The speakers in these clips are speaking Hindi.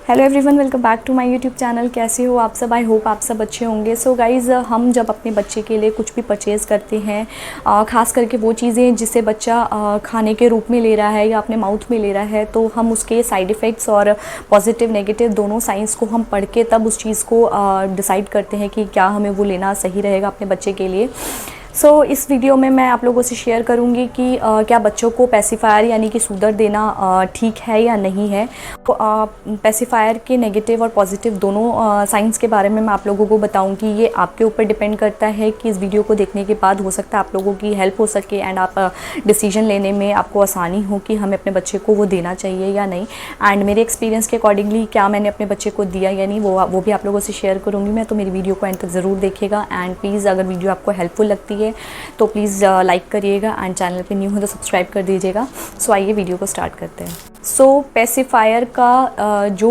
Hello everyone, welcome back to my YouTube channel. कैसे हो आप सब? आई होप आप सब अच्छे होंगे। सो गाइज़, हम जब अपने बच्चे के लिए कुछ भी परचेज़ करते हैं, ख़ास करके वो चीज़ें जिसे बच्चा खाने के रूप में ले रहा है या अपने माउथ में ले रहा है, तो हम उसके साइड इफ़ेक्ट्स और पॉजिटिव नेगेटिव दोनों साइंस को हम पढ़ के तब उस चीज़ को डिसाइड करते हैं कि क्या हमें वो लेना सही रहेगा अपने बच्चे के लिए। इस वीडियो में मैं आप लोगों से शेयर करूंगी कि क्या बच्चों को पेसिफायर यानी कि सूदर देना ठीक है या नहीं है। तो पेसिफायर के नेगेटिव और पॉजिटिव दोनों साइंस के बारे में मैं आप लोगों को बताऊंगी। ये आपके ऊपर डिपेंड करता है कि इस वीडियो को देखने के बाद हो सकता है आप लोगों की हेल्प हो सके एंड आप डिसीजन लेने में आपको आसानी हो कि हमें अपने बच्चे को वो देना चाहिए या नहीं। एंड मेरे एक्सपीरियंस के अकॉर्डिंगली क्या मैंने अपने बच्चे को दिया या नहीं, वो भी आप लोगों से शेयर करूँगी मैं। तो मेरी वीडियो को एंड तक ज़रूर देखिएगा एंड प्लीज़ अगर वीडियो आपको हेल्पफुल लगती है तो प्लीज़ लाइक करिएगा एंड चैनल पे न्यू हो तो सब्सक्राइब कर दीजिएगा। आइए वीडियो को स्टार्ट करते हैं। पेसिफायर का जो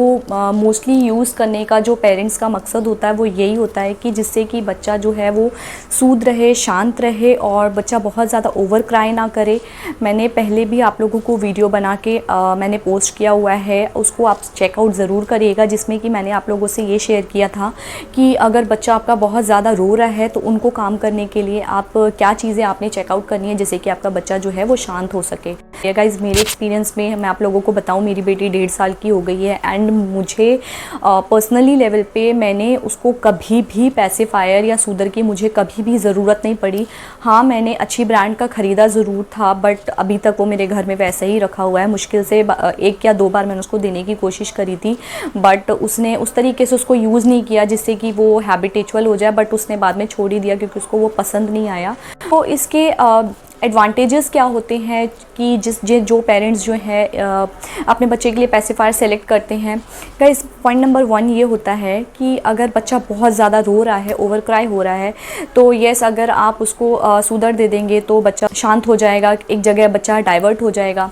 मोस्टली यूज़ करने का जो पेरेंट्स का मकसद होता है वो यही होता है कि जिससे कि बच्चा जो है वो सूद रहे, शांत रहे और बच्चा बहुत ज़्यादा ओवर क्राई ना करे। मैंने पहले भी आप लोगों को वीडियो बना के मैंने पोस्ट किया हुआ है, उसको आप चेकआउट ज़रूर करिएगा, जिसमें कि मैंने आप लोगों से ये शेयर किया था कि अगर बच्चा आपका बहुत ज़्यादा रो रहा है तो उनको काम करने के लिए आप क्या चीज़ें आपने चेकआउट करनी है जिससे कि आपका बच्चा जो है वो शांत हो सके। ये गाइस मेरे एक्सपीरियंस में मैं आप लोगों को बताऊं, मेरी बेटी 1.5 साल की हो गई है एंड मुझे पर्सनली लेवल पे मैंने उसको कभी भी पेसिफायर या सूदर की मुझे कभी भी ज़रूरत नहीं पड़ी। हाँ, मैंने अच्छी ब्रांड का ख़रीदा ज़रूर था बट अभी तक वो मेरे घर में वैसे ही रखा हुआ है। मुश्किल से 1 या 2 बार मैंने उसको देने की कोशिश करी थी बट उसने उस तरीके से उसको यूज़ नहीं किया जिससे कि वो हैबिटेचुअल हो जाए, बट उसने बाद में छोड़ ही दिया क्योंकि उसको वो पसंद नहीं आया। तो इसके एडवांटेजेस क्या होते हैं कि जो पेरेंट्स जो है अपने बच्चे के लिए पेसिफायर सेलेक्ट करते हैं। गाइस, पॉइंट नंबर 1 ये होता है कि अगर बच्चा बहुत ज़्यादा रो रहा है, ओवर क्राई हो रहा है, तो येस अगर आप उसको सूदर दे देंगे तो बच्चा शांत हो जाएगा, एक जगह बच्चा डाइवर्ट हो जाएगा।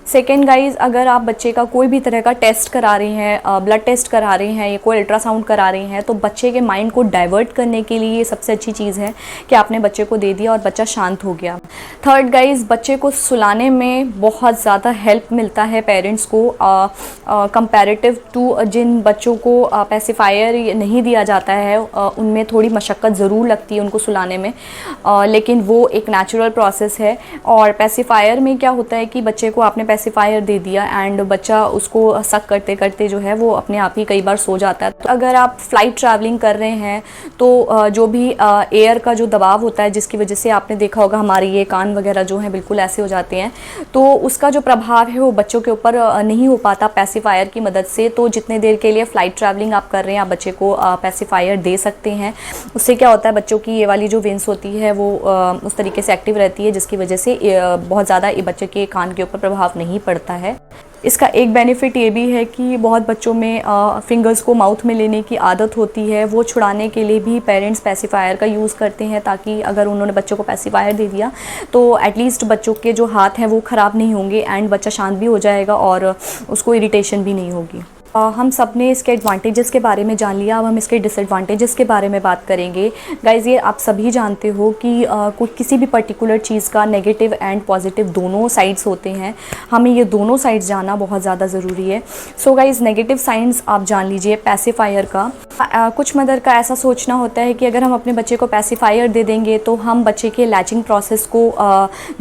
सेकेंड गाइज, अगर आप बच्चे का कोई भी तरह का टेस्ट करा रहे हैं, ब्लड टेस्ट करा रहे हैं या कोई अल्ट्रासाउंड करा रहे हैं, तो बच्चे के माइंड को डाइवर्ट करने के लिए ये सबसे अच्छी चीज़ है कि आपने बच्चे को दे दिया और बच्चा शांत हो गया। थर्ड गाइज, बच्चे को सुलाने में बहुत ज़्यादा हेल्प मिलता है पेरेंट्स को कंपैरेटिव टू जिन बच्चों को पेसिफायर नहीं दिया जाता है। उनमें थोड़ी मशक्क़त ज़रूर लगती है उनको सुलाने में, लेकिन वो एक नेचुरल प्रोसेस है। और पेसिफायर में क्या होता है कि बच्चे को आपने पेसिफायर दे दिया एंड बच्चा उसको सक करते करते जो है वो अपने आप ही कई बार सो जाता है। तो अगर आप फ्लाइट ट्रैवलिंग कर रहे हैं तो जो भी एयर का जो दबाव होता है जिसकी वजह से आपने देखा होगा हमारे ये कान वगैरह जो हैं बिल्कुल ऐसे हो जाते हैं, तो उसका जो प्रभाव है वो बच्चों के ऊपर नहीं हो पाता पेसिफायर की मदद से। तो जितने देर के लिए फ़्लाइट ट्रैवलिंग आप कर रहे हैं आप बच्चे को पेसिफायर दे सकते हैं। उससे क्या होता है, बच्चों की ये वाली जो वेंस होती है वो उस तरीके से एक्टिव रहती है जिसकी वजह से बहुत ज़्यादा बच्चे के कान के ऊपर प्रभाव नहीं पड़ता है। इसका एक बेनिफिट ये भी है कि बहुत बच्चों में फिंगर्स को माउथ में लेने की आदत होती है, वो छुड़ाने के लिए भी पेरेंट्स पेसिफायर का यूज़ करते हैं ताकि अगर उन्होंने बच्चों को पेसिफायर दे दिया तो एटलीस्ट बच्चों के जो हाथ हैं वो ख़राब नहीं होंगे एंड बच्चा शांत भी हो जाएगा और उसको इरिटेशन भी नहीं होगी। हम सब ने इसके एडवांटेजेस के बारे में जान लिया, अब हम इसके डिसएडवांटेजेस के बारे में बात करेंगे। गाइज, ये आप सभी जानते हो कि किसी भी पर्टिकुलर चीज़ का नेगेटिव एंड पॉजिटिव दोनों साइड्स होते हैं। हमें ये दोनों साइड्स जानना बहुत ज़्यादा ज़रूरी है। गाइज, नेगेटिव साइड्स आप जान लीजिए पेसिफायर का। कुछ मदर का ऐसा सोचना होता है कि अगर हम अपने बच्चे को पेसिफायर दे देंगे तो हम बच्चे के लैचिंग प्रोसेस को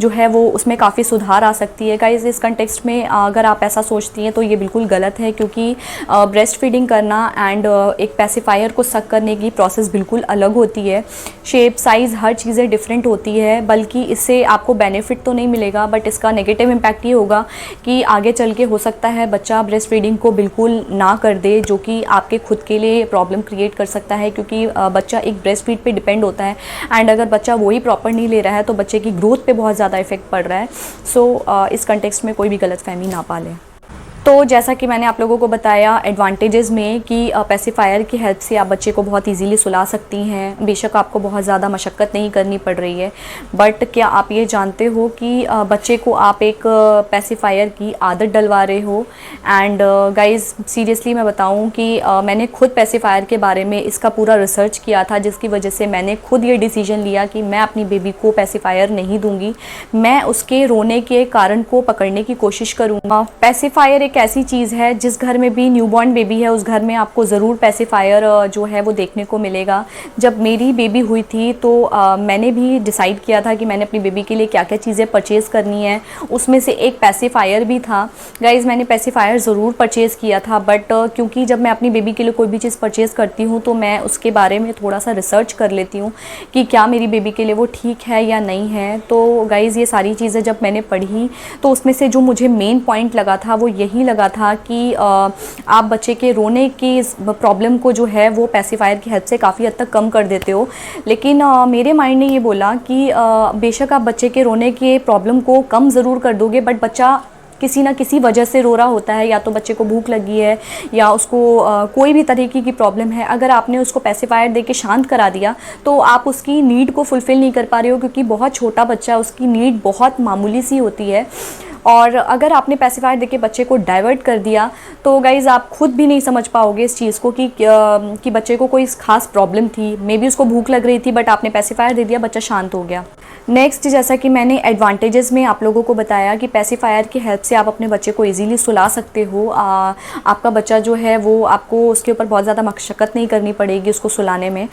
जो है वो उसमें काफ़ी सुधार आ सकती है। गाइज, इस कंटेक्स्ट में अगर आप ऐसा सोचती हैं तो ये बिल्कुल गलत है, क्योंकि ब्रेस्ट फीडिंग करना एंड एक पेसिफायर को सक करने की प्रोसेस बिल्कुल अलग होती है। शेप, साइज़, हर चीज़ें डिफरेंट होती है। बल्कि इससे आपको बेनिफिट तो नहीं मिलेगा बट इसका नेगेटिव इम्पैक्ट ये होगा कि आगे चल के हो सकता है बच्चा ब्रेस्ट फीडिंग को बिल्कुल ना कर दे, जो कि आपके खुद के लिए प्रॉब्लम क्रिएट कर सकता है, क्योंकि बच्चा एक ब्रेस्ट फीड पे डिपेंड होता है एंड अगर बच्चा वही प्रॉपर नहीं ले रहा है तो बच्चे की ग्रोथ पे बहुत ज़्यादा इफेक्ट पड़ रहा है। इस कंटेक्स्ट में कोई भी गलतफहमी ना पालें। तो जैसा कि मैंने आप लोगों को बताया एडवांटेजेस में कि पेसिफायर की हेल्प से आप बच्चे को बहुत इजीली सुला सकती हैं, बेशक आपको बहुत ज़्यादा मशक्क़त नहीं करनी पड़ रही है। बट क्या आप ये जानते हो कि बच्चे को आप एक पेसिफायर की आदत डलवा रहे हो। एंड गाइस, सीरियसली मैं बताऊं कि मैंने खुद पेसिफायर के बारे में इसका पूरा रिसर्च किया था, जिसकी वजह से मैंने खुद ये डिसीजन लिया कि मैं अपनी बेबी को पेसिफायर नहीं दूँगी। मैं उसके रोने के कारण को पकड़ने की कोशिश करूँगा। पेसिफायर एक ऐसी चीज़ है जिस घर में भी न्यूबॉर्न बेबी है उस घर में आपको ज़रूर पेसिफायर जो है वो देखने को मिलेगा। जब मेरी बेबी हुई थी तो मैंने भी डिसाइड किया था कि मैंने अपनी बेबी के लिए क्या क्या चीज़ें परचेज़ करनी है, उसमें से एक पेसिफायर भी था। गाइज़ मैंने पेसिफायर ज़रूर परचेज़ किया था, बट क्योंकि जब मैं अपनी बेबी के लिए कोई भी चीज़ परचेज़ करती हूँ तो मैं उसके बारे में थोड़ा सा रिसर्च कर लेती हूँ कि क्या मेरी बेबी के लिए वो ठीक है या नहीं है। तो गाइज़ ये सारी चीज़ें जब मैंने पढ़ी तो उसमें से जो मुझे मेन पॉइंट लगा था वो यही लगा था कि आप बच्चे के रोने की प्रॉब्लम को जो है वो पेसिफायर की हेल्प से काफ़ी हद तक कम कर देते हो। लेकिन मेरे माइंड ने ये बोला कि बेशक आप बच्चे के रोने के प्रॉब्लम को कम ज़रूर कर दोगे, बट बच्चा किसी ना किसी वजह से रो रहा होता है, या तो बच्चे को भूख लगी है या उसको कोई भी तरीके की प्रॉब्लम है। अगर आपने उसको पेसिफायर दे के शांत करा दिया तो आप उसकी नीड को फुलफ़िल नहीं कर पा रहे हो, क्योंकि बहुत छोटा बच्चा है, उसकी नीड बहुत मामूली सी होती है। और अगर आपने पेसिफायर देके बच्चे को डाइवर्ट कर दिया तो गाइज़ आप खुद भी नहीं समझ पाओगे इस चीज़ को कि बच्चे को कोई ख़ास प्रॉब्लम थी, मे बी उसको भूख लग रही थी, बट आपने पेसिफायर दे दिया, बच्चा शांत हो गया। नेक्स्ट, जैसा कि मैंने एडवांटेजेस में आप लोगों को बताया कि पेसिफायर की हेल्प से आप अपने बच्चे को इजीली सुला सकते हो। आपका बच्चा जो है वो आपको उसके ऊपर बहुत ज़्यादा मशक्क़त नहीं करनी पड़ेगी उसको सुलाने में।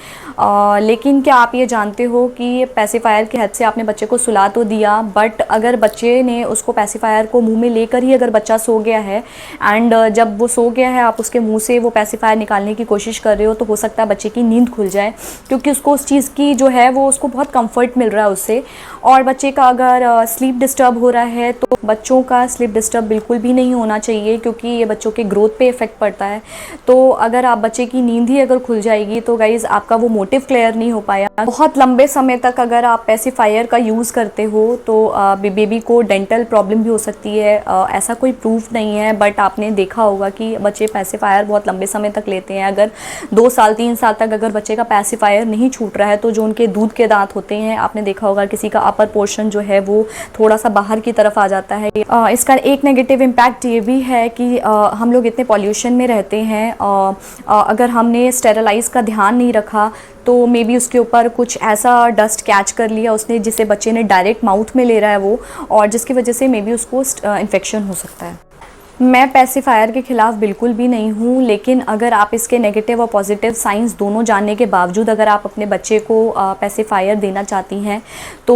लेकिन क्या आप ये जानते हो कि पेसिफायर की हेल्प से आपने बच्चे को सुला तो दिया, बट अगर बच्चे ने उसको पेसिफायर को मुंह में लेकर ही अगर बच्चा सो गया है एंड जब वो सो गया है आप उसके मुंह से वो पेसिफायर निकालने की कोशिश कर रहे हो, तो हो सकता है बच्चे की नींद खुल जाए, क्योंकि उसको उस चीज़ की जो है वो उसको बहुत कंफर्ट मिल रहा है उससे। और बच्चे का अगर स्लीप डिस्टर्ब हो रहा है तो बच्चों का स्लीप डिस्टर्ब बिल्कुल भी नहीं होना चाहिए, क्योंकि ये बच्चों के ग्रोथ पे इफ़ेक्ट पड़ता है। तो अगर आप बच्चे की नींद ही अगर खुल जाएगी तो गाइज़ आपका वो मोटिव क्लियर नहीं हो पाया। बहुत लंबे समय तक अगर आप पेसिफायर का यूज़ करते हो तो बेबी को डेंटल प्रॉब्लम भी हो सकती है। ऐसा कोई प्रूफ नहीं है, बट आपने देखा होगा कि बच्चे पेसिफायर बहुत लंबे समय तक लेते हैं। अगर 2 साल 3 साल तक अगर बच्चे का पेसिफायर नहीं छूट रहा है तो जो उनके दूध के दांत होते हैं, आपने देखा होगा किसी का अपर पोर्शन जो है वो थोड़ा सा बाहर की तरफ आ जाता है। इसका एक नेगेटिव इम्पैक्ट ये भी है कि हम लोग इतने पॉल्यूशन में रहते हैं, अगर हमने स्टेरलाइज का ध्यान नहीं रखा तो मे बी उसके ऊपर कुछ ऐसा डस्ट कैच कर लिया उसने जिसे बच्चे ने डायरेक्ट माउथ में ले रहा है वो, और जिसकी वजह से मे बी उसको इन्फेक्शन हो सकता है। मैं पेसिफायर के ख़िलाफ़ बिल्कुल भी नहीं हूँ, लेकिन अगर आप इसके नेगेटिव और पॉजिटिव साइंस दोनों जानने के बावजूद अगर आप अपने बच्चे को पेसिफायर देना चाहती हैं तो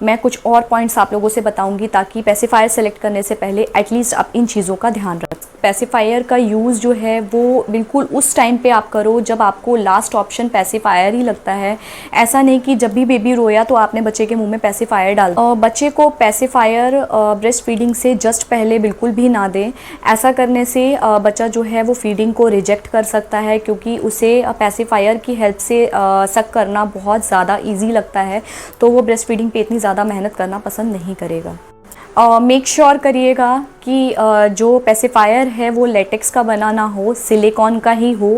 मैं कुछ और पॉइंट्स आप लोगों से बताऊंगी, ताकि पेसिफायर सेलेक्ट करने से पहले एटलीस्ट आप इन चीज़ों का ध्यान रखें। पेसिफायर का यूज़ जो है वो बिल्कुल उस टाइम पे आप करो जब आपको लास्ट ऑप्शन पेसिफायर ही लगता है। ऐसा नहीं कि जब भी बेबी रोया तो आपने बच्चे के मुंह में पेसिफायर डाल दिया। बच्चे को पेसिफायर ब्रेस्ट फीडिंग से जस्ट पहले बिल्कुल भी ना दें। ऐसा करने से बच्चा जो है वो फीडिंग को रिजेक्ट कर सकता है, क्योंकि उसे पेसिफायर की हेल्प से सक करना बहुत ज़्यादा ईजी लगता है, तो वो ब्रेस्ट फीडिंग पे इतनी ज़्यादा मेहनत करना पसंद नहीं करेगा। मेक श्योर करिएगा कि जो पेसिफायर है वो लेटेक्स का बना ना हो, सिलिकॉन का ही हो,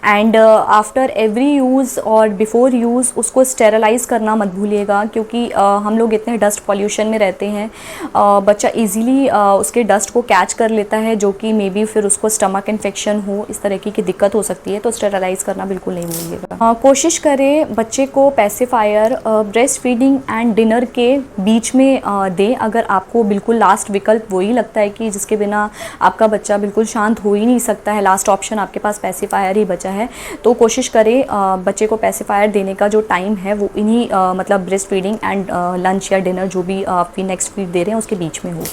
एंड आफ्टर एवरी यूज़ और बिफ़ोर यूज़ उसको स्टेरलाइज़ करना मत भूलिएगा, क्योंकि हम लोग इतने डस्ट पॉल्यूशन में रहते हैं, बच्चा इजीली उसके डस्ट को कैच कर लेता है, जो कि मे बी फिर उसको स्टमक इन्फेक्शन हो, इस तरह की दिक्कत हो सकती है। तो स्टेरलाइज़ करना बिल्कुल नहीं भूलिएगा। कोशिश करें बच्चे को pacifier breast feeding and dinner के बीच में दें, अगर आपको बिल्कुल लास्ट विकल्प वही लगता है कि जिसके बिना आपका बच्चा बिल्कुल शांत हो ही नहीं सकता है, लास्ट ऑप्शन आपके पास पेसिफायर ही बचा है, तो कोशिश करें बच्चे को पेसिफायर देने का जो टाइम है वो इन्हीं मतलब ब्रेस्ट फीडिंग एंड लंच या डिनर जो भी आप नेक्स्ट फीड दे रहे हैं उसके बीच में हो।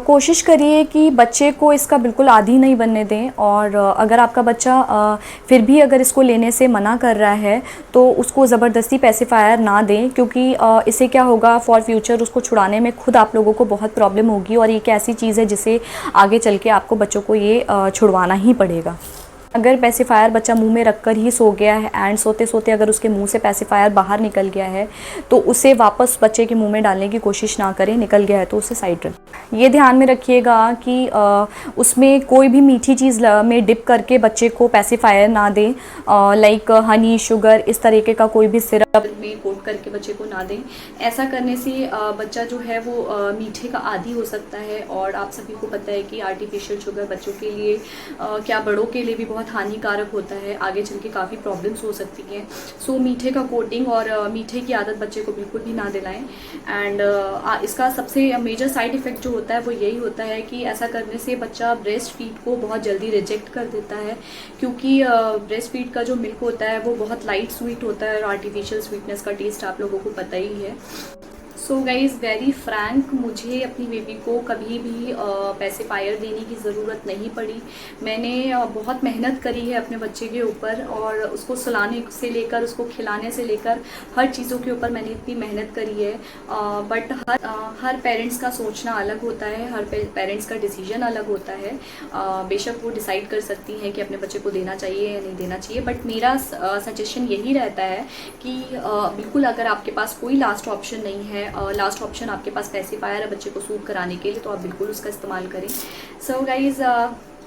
कोशिश करिए कि बच्चे को इसका बिल्कुल आदी नहीं बनने दें, और अगर आपका बच्चा फिर भी अगर इसको लेने से मना कर रहा है तो उसको ज़बरदस्ती पेसिफायर ना दें, क्योंकि इससे क्या होगा फॉर फ्यूचर उसको छुड़ाने में खुद आप लोगों को बहुत प्रॉब्लम होगी, और ये एक ऐसी चीज़ है जिसे आगे चल के आपको बच्चों को ये छुड़वाना ही पड़ेगा। अगर पेसिफायर बच्चा मुंह में रखकर ही सो गया है एंड सोते सोते अगर उसके मुंह से पेसिफायर बाहर निकल गया है तो उसे वापस बच्चे के मुंह में डालने की कोशिश ना करें, निकल गया है तो उसे साइड रखें। ये ध्यान में रखिएगा कि उसमें कोई भी मीठी चीज़ में डिप करके बच्चे को पेसिफायर ना दें, लाइक हनी, शुगर, इस तरीके का कोई भी सिरप में कोट करके बच्चे को ना दें। ऐसा करने से बच्चा जो है वो मीठे का आदी हो सकता है, और आप सभी को पता है कि आर्टिफिशियल शुगर बच्चों के लिए क्या बड़ों के लिए भी बहुत बहुत हानिकारक होता है, आगे चल के काफ़ी प्रॉब्लम्स हो सकती हैं। सो मीठे का कोटिंग और मीठे की आदत बच्चे को बिल्कुल भी ना दिलाएं। एंड इसका सबसे मेजर साइड इफ़ेक्ट जो होता है वो यही होता है कि ऐसा करने से बच्चा ब्रेस्ट फीड को बहुत जल्दी रिजेक्ट कर देता है, क्योंकि ब्रेस्ट फीड का जो मिल्क होता है वो बहुत लाइट स्वीट होता है और आर्टिफिशियल स्वीटनेस का टेस्ट आप लोगों को पता ही है। सो गाइज़, वेरी फ्रैंक, मुझे अपनी बेबी को कभी भी पैसिफायर देने की ज़रूरत नहीं पड़ी। मैंने बहुत मेहनत करी है अपने बच्चे के ऊपर, और उसको सुलाने से लेकर उसको खिलाने से लेकर हर चीज़ों के ऊपर मैंने इतनी मेहनत करी है। बट हर पेरेंट्स का सोचना अलग होता है, हर पेरेंट्स का डिसीजन अलग होता है। बेशक वो डिसाइड कर सकती हैं कि अपने बच्चे को देना चाहिए या नहीं देना चाहिए, बट मेरा सजेशन यही रहता है कि बिल्कुल अगर आपके पास कोई लास्ट ऑप्शन नहीं है, लास्ट ऑप्शन आपके पास पैसिफायर है बच्चे को सूट कराने के लिए, तो आप बिल्कुल उसका इस्तेमाल करें। सो गाइज़,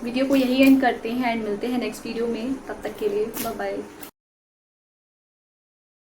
वीडियो को यही एंड करते हैं एंड मिलते हैं नेक्स्ट वीडियो में। तब तक के लिए बाय बाय।